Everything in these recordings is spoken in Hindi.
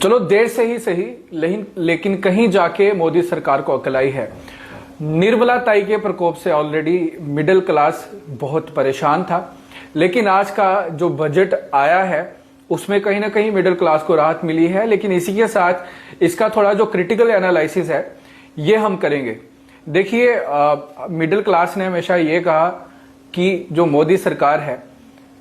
चलो देर से ही सही, लेकिन कहीं जाके मोदी सरकार को अकल आई है। निर्मला ताई के प्रकोप से ऑलरेडी मिडिल क्लास बहुत परेशान था, लेकिन आज का जो बजट आया है उसमें कहीं ना कहीं मिडिल क्लास को राहत मिली है। लेकिन इसी के साथ इसका थोड़ा जो क्रिटिकल एनालिसिस है ये हम करेंगे। देखिए, मिडिल क्लास ने हमेशा ये कहा कि जो मोदी सरकार है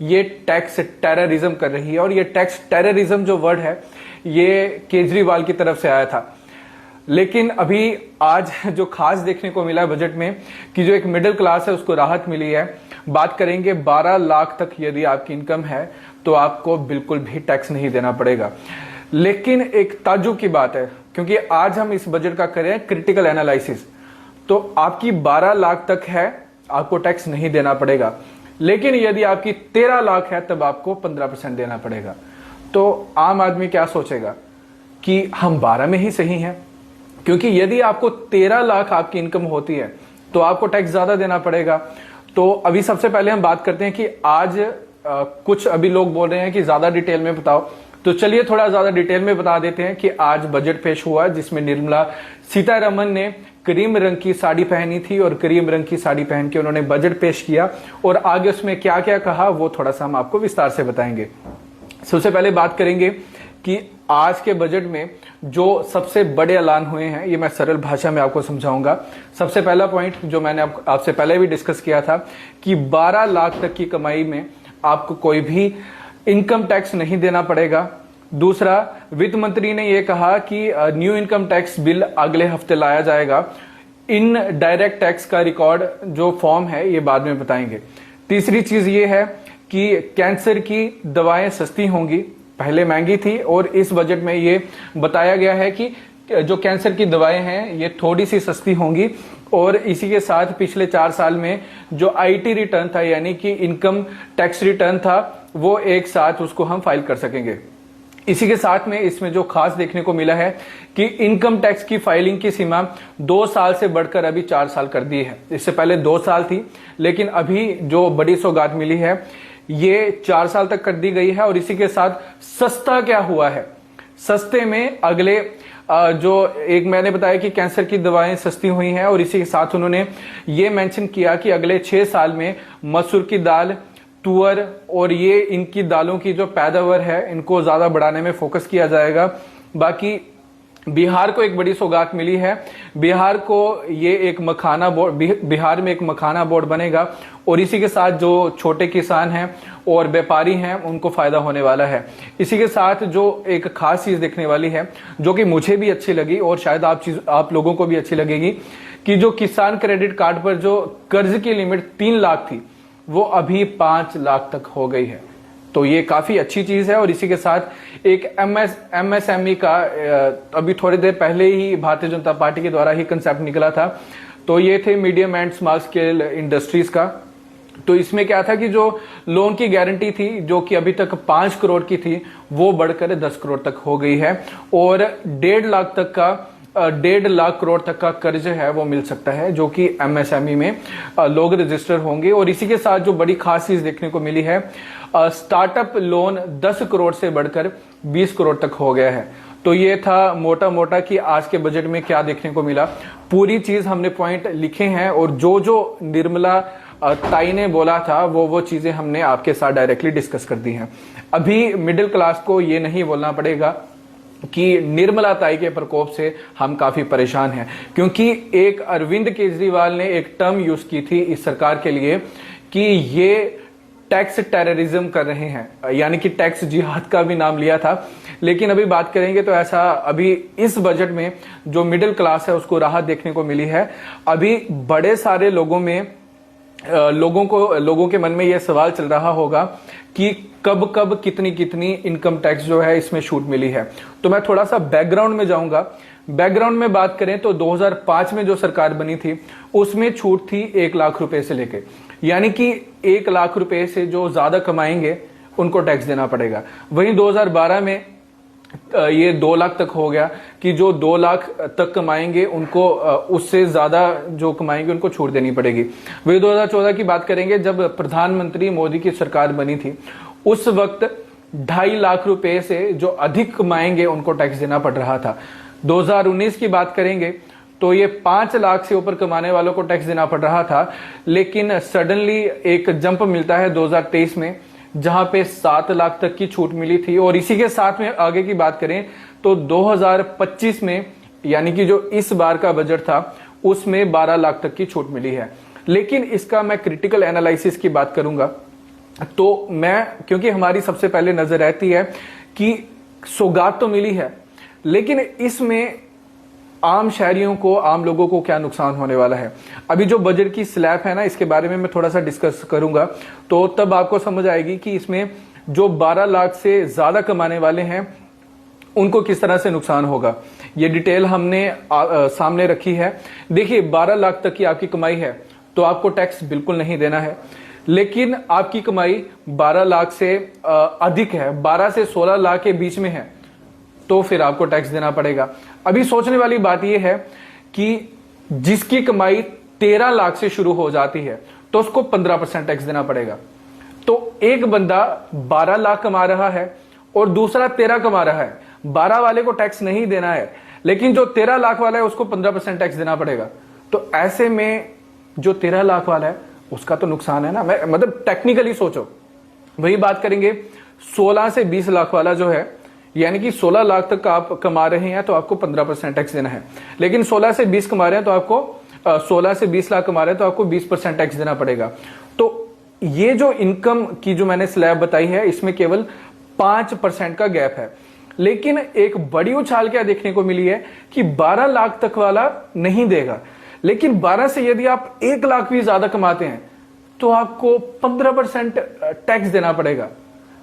ये टैक्स टेररिज्म कर रही है, और ये टैक्स टेररिज्म जो वर्ड है ये केजरीवाल की तरफ से आया था। लेकिन अभी आज जो खास देखने को मिला है बजट में कि जो एक मिडिल क्लास है उसको राहत मिली है। बात करेंगे 12 लाख तक यदि आपकी इनकम है तो आपको बिल्कुल भी टैक्स नहीं देना पड़ेगा। लेकिन एक ताज्जुब की बात है, क्योंकि आज हम इस बजट का करें क्रिटिकल एनालिसिस, तो आपकी 12 लाख तक है आपको टैक्स नहीं देना पड़ेगा, लेकिन यदि आपकी 13 लाख है तब आपको 15% देना पड़ेगा। तो आम आदमी क्या सोचेगा कि हम 12 में ही सही हैं, क्योंकि यदि आपको 13 लाख आपकी इनकम होती है तो आपको टैक्स ज्यादा देना पड़ेगा। तो अभी सबसे पहले हम बात करते हैं कि आज कुछ अभी लोग बोल रहे हैं कि ज्यादा डिटेल में बताओ, तो चलिए थोड़ा ज्यादा डिटेल में बता देते हैं कि आज बजट पेश हुआ जिसमें निर्मला सीतारमन ने क्रीम रंग की साड़ी पहनी थी और क्रीम रंग की साड़ी पहन के उन्होंने बजट पेश किया, और आगे उसमें क्या क्या कहा वो थोड़ा सा हम आपको विस्तार से बताएंगे। सबसे पहले बात करेंगे कि आज के बजट में जो सबसे बड़े ऐलान हुए हैं ये मैं सरल भाषा में आपको समझाऊंगा। सबसे पहला पॉइंट जो मैंने आपसे पहले भी डिस्कस किया था कि 12 लाख तक की कमाई में आपको कोई भी इनकम टैक्स नहीं देना पड़ेगा। दूसरा, वित्त मंत्री ने यह कहा कि न्यू इनकम टैक्स बिल अगले हफ्ते लाया जाएगा। इन डायरेक्ट टैक्स का रिकॉर्ड जो फॉर्म है ये बाद में बताएंगे। तीसरी चीज ये है कि कैंसर की दवाएं सस्ती होंगी, पहले महंगी थी, और इस बजट में ये बताया गया है कि जो कैंसर की दवाएं हैं ये थोड़ी सी सस्ती होंगी। और इसी के साथ पिछले 4 साल में जो आईटी रिटर्न था यानी कि इनकम टैक्स रिटर्न था वो एक साथ उसको हम फाइल कर सकेंगे। इसी के साथ में इसमें जो खास देखने को मिला है कि इनकम टैक्स की फाइलिंग की सीमा 2 साल से बढ़कर अभी 4 साल कर दी है। इससे पहले 2 साल थी, लेकिन अभी जो बड़ी सौगात मिली है ये 4 साल तक कर दी गई है। और इसी के साथ सस्ता क्या हुआ है, सस्ते में अगले जो एक मैंने बताया कि कैंसर की दवाएं सस्ती हुई हैं, और इसी के साथ उन्होंने ये मेंशन किया कि अगले 6 साल में मसूर की दाल, तुअर और ये इनकी दालों की जो पैदावार है इनको ज्यादा बढ़ाने में फोकस किया जाएगा। बाकी बिहार को एक बड़ी सौगात मिली है, बिहार को ये एक मखाना बोर्ड, बिहार में एक मखाना बोर्ड बनेगा, और इसी के साथ जो छोटे किसान हैं और व्यापारी हैं उनको फायदा होने वाला है। इसी के साथ जो एक खास चीज देखने वाली है जो कि मुझे भी अच्छी लगी और शायद आप लोगों को भी अच्छी लगेगी, कि जो किसान क्रेडिट कार्ड पर जो कर्ज की लिमिट 3 लाख थी वो अभी 5 लाख तक हो गई है। तो ये काफी अच्छी चीज है। और इसी के साथ एक एमएसएमई का अभी थोड़ी देर पहले ही भारतीय जनता पार्टी के द्वारा ही कंसेप्ट निकला था, तो ये थे medium and small scale industries का। तो इसमें क्या था कि जो लोन की गारंटी थी जो कि अभी तक 5 करोड़ की थी वो बढ़कर 10 करोड़ तक हो गई है, और 1.5 लाख करोड़ तक का कर्ज है वो मिल सकता है, जो कि एमएसएमई में लोग रजिस्टर होंगे। और इसी के साथ जो बड़ी खास चीज देखने को मिली है, स्टार्टअप लोन 10 करोड़ से बढ़कर 20 करोड़ तक हो गया है। तो ये था मोटा मोटा कि आज के बजट में क्या देखने को मिला। पूरी चीज हमने पॉइंट लिखे हैं, और जो जो निर्मला ताई ने बोला था वो चीजें हमने आपके साथ डायरेक्टली डिस्कस कर दी हैं। अभी मिडिल क्लास को ये नहीं बोलना पड़ेगा कि निर्मला ताई के प्रकोप से हम काफी परेशान हैं, क्योंकि एक अरविंद केजरीवाल ने एक टर्म यूज की थी इस सरकार के लिए कि ये टैक्स टेररिज्म कर रहे हैं, यानी कि टैक्स जिहाद का भी नाम लिया था। लेकिन अभी बात करेंगे तो ऐसा अभी इस बजट में जो मिडिल क्लास है उसको राहत देखने को मिली है। अभी बड़े सारे लोगों के मन में यह सवाल चल रहा होगा कि कब कब कितनी इनकम टैक्स जो है इसमें छूट मिली है। तो मैं थोड़ा सा बैकग्राउंड में जाऊंगा। बैकग्राउंड में बात करें तो 2005 में जो सरकार बनी थी उसमें छूट थी 1 लाख रुपए से लेके, यानी कि 1 लाख रुपए से जो ज्यादा कमाएंगे उनको टैक्स देना पड़ेगा। वहीं 2012 में ये 2 लाख तक हो गया कि जो 2 लाख तक कमाएंगे उनको उससे ज्यादा जो कमाएंगे उनको छूट देनी पड़ेगी। वही 2014 की बात करेंगे जब प्रधानमंत्री मोदी की सरकार बनी थी, उस वक्त 2.5 लाख रुपए से जो अधिक कमाएंगे उनको टैक्स देना पड़ रहा था। 2019 की बात करेंगे तो ये 5 लाख से ऊपर कमाने वालों को टैक्स देना पड़ रहा था, लेकिन सडनली एक जंप मिलता है 2023 में, जहां पे 7 लाख तक की छूट मिली थी। और इसी के साथ में आगे की बात करें तो 2025 में, यानी कि जो इस बार का बजट था, उसमें 12 लाख तक की छूट मिली है। लेकिन इसका मैं क्रिटिकल एनालिसिस की बात करूंगा तो क्योंकि हमारी सबसे पहले नजर रहती है कि सौगात तो मिली है, लेकिन इसमें आम शहरियों को, आम लोगों को क्या नुकसान होने वाला है। अभी जो बजट की स्लैब है ना, इसके बारे में मैं थोड़ा सा डिस्कस करूंगा, तो तब आपको समझ आएगी कि इसमें जो 12 लाख से ज्यादा कमाने वाले हैं उनको किस तरह से नुकसान होगा। ये डिटेल हमने सामने रखी है। देखिए, 12 लाख तक की आपकी कमाई है तो आपको टैक्स बिल्कुल नहीं देना है, लेकिन आपकी कमाई 12 लाख से अधिक है, 12 से 16 लाख के बीच में है, तो फिर आपको टैक्स देना पड़ेगा। अभी सोचने वाली बात यह है कि जिसकी कमाई 13 लाख से शुरू हो जाती है तो उसको 15% टैक्स देना पड़ेगा। तो एक बंदा 12 लाख कमा रहा है और दूसरा 13 कमा रहा है, 12 वाले को टैक्स नहीं देना है, लेकिन जो 13 लाख वाला है उसको 15% टैक्स देना पड़ेगा। तो ऐसे में जो 13 लाख वाला है उसका तो नुकसान है ना। मतलब टेक्निकली सोचो, वही बात करेंगे 16 से 20 लाख वाला जो है, यानी कि 16 लाख तक आप कमा रहे हैं तो आपको 15% टैक्स देना है, लेकिन 16 से 20 कमा रहे हैं तो आपको 16 से 20 लाख कमा रहे हैं तो आपको 20% टैक्स देना पड़ेगा। तो ये जो इनकम की जो मैंने स्लैब बताई है, इसमें केवल 5% का गैप है। लेकिन एक बड़ी उछाल क्या देखने को मिली है कि 12 लाख तक वाला नहीं देगा, लेकिन 12 से यदि आप 1 लाख भी ज्यादा कमाते हैं तो आपको 15% टैक्स देना पड़ेगा।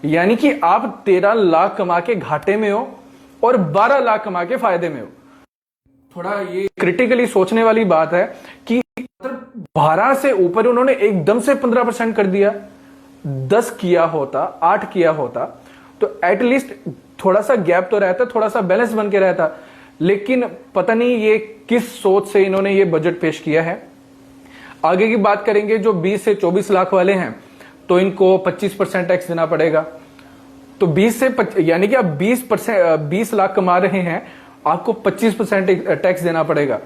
यानी कि आप 13 लाख कमा के घाटे में हो और 12 लाख कमा के फायदे में हो। थोड़ा ये क्रिटिकली सोचने वाली बात है कि 12 से ऊपर उन्होंने एकदम से 15% कर दिया। 10 किया होता, 8 किया होता तो एटलीस्ट थोड़ा सा गैप तो रहता, थोड़ा सा बैलेंस बन के रहता। लेकिन पता नहीं ये किस सोच से इन्होंने ये बजट पेश किया है। आगे की बात करेंगे, जो 20 से 24 लाख वाले हैं तो इनको 25% टैक्स देना पड़ेगा। तो 20 से यानी कि आप 20 लाख कमा रहे हैं, आपको 25% टैक्स देना पड़ेगा।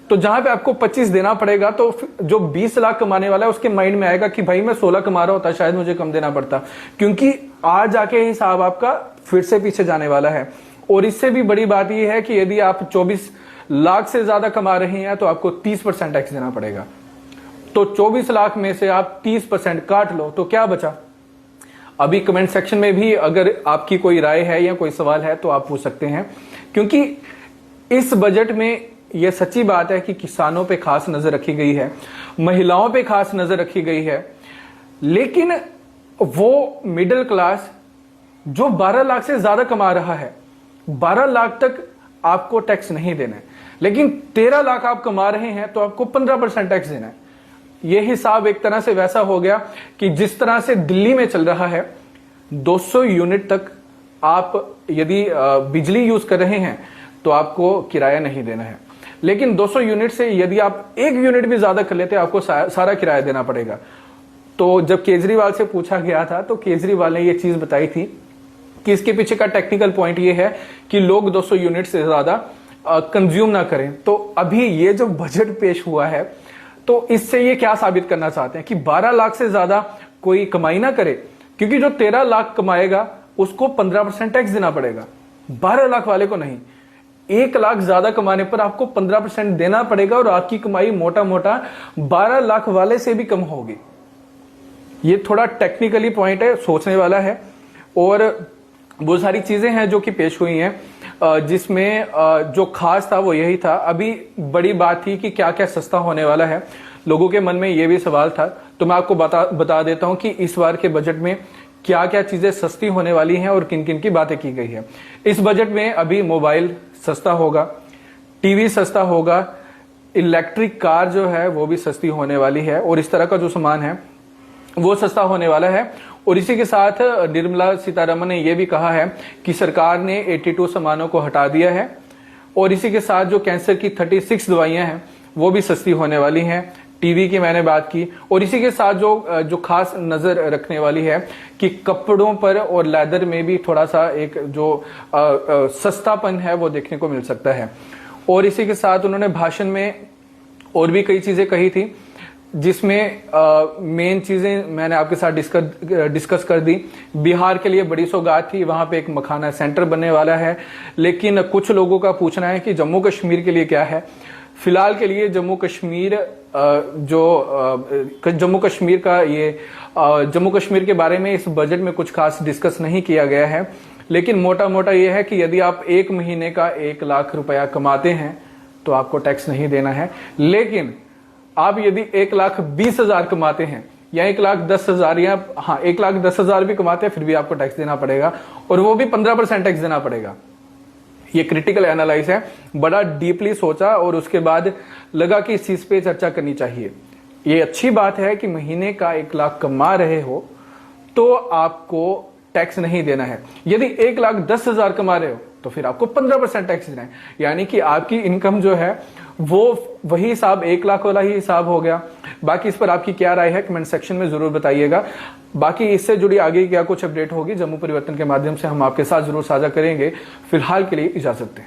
तो जहां पे आपको 25 देना पड़ेगा तो जो 20 लाख कमाने वाला है उसके माइंड में आएगा कि भाई मैं 16 कमा रहा होता, शायद मुझे कम देना पड़ता, क्योंकि आज जाके हिसाब आपका फिर से पीछे जाने वाला है। और इससे भी बड़ी बात यह है कि यदि आप 24 लाख से ज्यादा कमा रहे हैं तो आपको 30% टैक्स देना पड़ेगा। तो 24 लाख में से आप 30% काट लो तो क्या बचा। अभी कमेंट सेक्शन में भी अगर आपकी कोई राय है या कोई सवाल है तो आप पूछ सकते हैं, क्योंकि इस बजट में यह सच्ची बात है कि किसानों पे खास नजर रखी गई है, महिलाओं पे खास नजर रखी गई है, लेकिन वो मिडिल क्लास जो 12 लाख से ज्यादा कमा रहा है, 12 लाख तक आपको टैक्स नहीं देना है, लेकिन 13 लाख आप कमा रहे हैं तो आपको 15% टैक्स देना है। यह हिसाब एक तरह से वैसा हो गया कि जिस तरह से दिल्ली में चल रहा है, 200 यूनिट तक आप यदि बिजली यूज कर रहे हैं तो आपको किराया नहीं देना है, लेकिन 200 यूनिट से यदि आप 1 यूनिट भी ज्यादा कर लेते हैं आपको सारा किराया देना पड़ेगा। तो जब केजरीवाल से पूछा गया था तो केजरीवाल ने यह चीज बताई थी कि इसके पीछे का टेक्निकल पॉइंट ये है कि लोग 200 यूनिट से ज्यादा कंज्यूम ना करें। तो अभी ये जो बजट पेश हुआ है तो इससे ये क्या साबित करना चाहते हैं कि 12 लाख से ज्यादा कोई कमाई ना करे, क्योंकि जो 13 लाख कमाएगा उसको 15% टैक्स देना पड़ेगा, 12 लाख वाले को नहीं। 1 लाख ज्यादा कमाने पर आपको 15% देना पड़ेगा और आपकी कमाई मोटा मोटा 12 लाख वाले से भी कम होगी। ये थोड़ा टेक्निकली पॉइंट है, सोचने वाला है। और बहुत सारी चीजें हैं जो कि पेश हुई हैं, जिसमें जो खास था वो यही था। अभी बड़ी बात थी कि क्या क्या सस्ता होने वाला है, लोगों के मन में ये भी सवाल था। तो मैं आपको बता देता हूं कि इस बार के बजट में क्या क्या चीजें सस्ती होने वाली हैं और किन किन की बातें की गई है। इस बजट में अभी मोबाइल सस्ता होगा, टीवी सस्ता होगा, इलेक्ट्रिक कार जो है वो भी सस्ती होने वाली है, और इस तरह का जो सामान है वो सस्ता होने वाला है। और इसी के साथ निर्मला सीतारमण ने यह भी कहा है कि सरकार ने 82 सामानों को हटा दिया है, और इसी के साथ जो कैंसर की 36 दवाइयां हैं वो भी सस्ती होने वाली हैं। टीवी की मैंने बात की, और इसी के साथ जो खास नजर रखने वाली है कि कपड़ों पर और लेदर में भी थोड़ा सा एक जो सस्तापन है वो देखने को मिल सकता है। और इसी के साथ उन्होंने भाषण में और भी कई चीजें कही थी, जिसमें मेन चीजें मैंने आपके साथ डिस्कस कर दी। बिहार के लिए बड़ी सौगात थी, वहां पे एक मखाना सेंटर बनने वाला है, लेकिन कुछ लोगों का पूछना है कि जम्मू कश्मीर के लिए क्या है। फिलहाल के लिए जम्मू कश्मीर जम्मू कश्मीर के बारे में इस बजट में कुछ खास डिस्कस नहीं किया गया है, लेकिन मोटा मोटा यह है कि यदि आप एक महीने का 1 लाख रुपया कमाते हैं तो आपको टैक्स नहीं देना है, लेकिन आप यदि 1,20,000 कमाते हैं या 1,10,000 या 1,10,000 भी कमाते हैं फिर भी आपको टैक्स देना पड़ेगा, और वो भी 15% टैक्स देना पड़ेगा। ये क्रिटिकल एनालाइज है, बड़ा डीपली सोचा और उसके बाद लगा कि इस चीज पे चर्चा करनी चाहिए। ये अच्छी बात है कि महीने का 1 लाख कमा रहे हो तो आपको टैक्स नहीं देना है। यदि 1,10,000 कमा रहे हो तो फिर आपको 15% टैक्स देना है, यानी कि आपकी इनकम जो है वो वही हिसाब 1 लाख वाला ही हिसाब हो गया। बाकी इस पर आपकी क्या राय है कमेंट सेक्शन में जरूर बताइएगा। बाकी इससे जुड़ी आगे क्या कुछ अपडेट होगी जम्मू परिवर्तन के माध्यम से हम आपके साथ जरूर साझा करेंगे। फिलहाल के लिए इजाजत दें।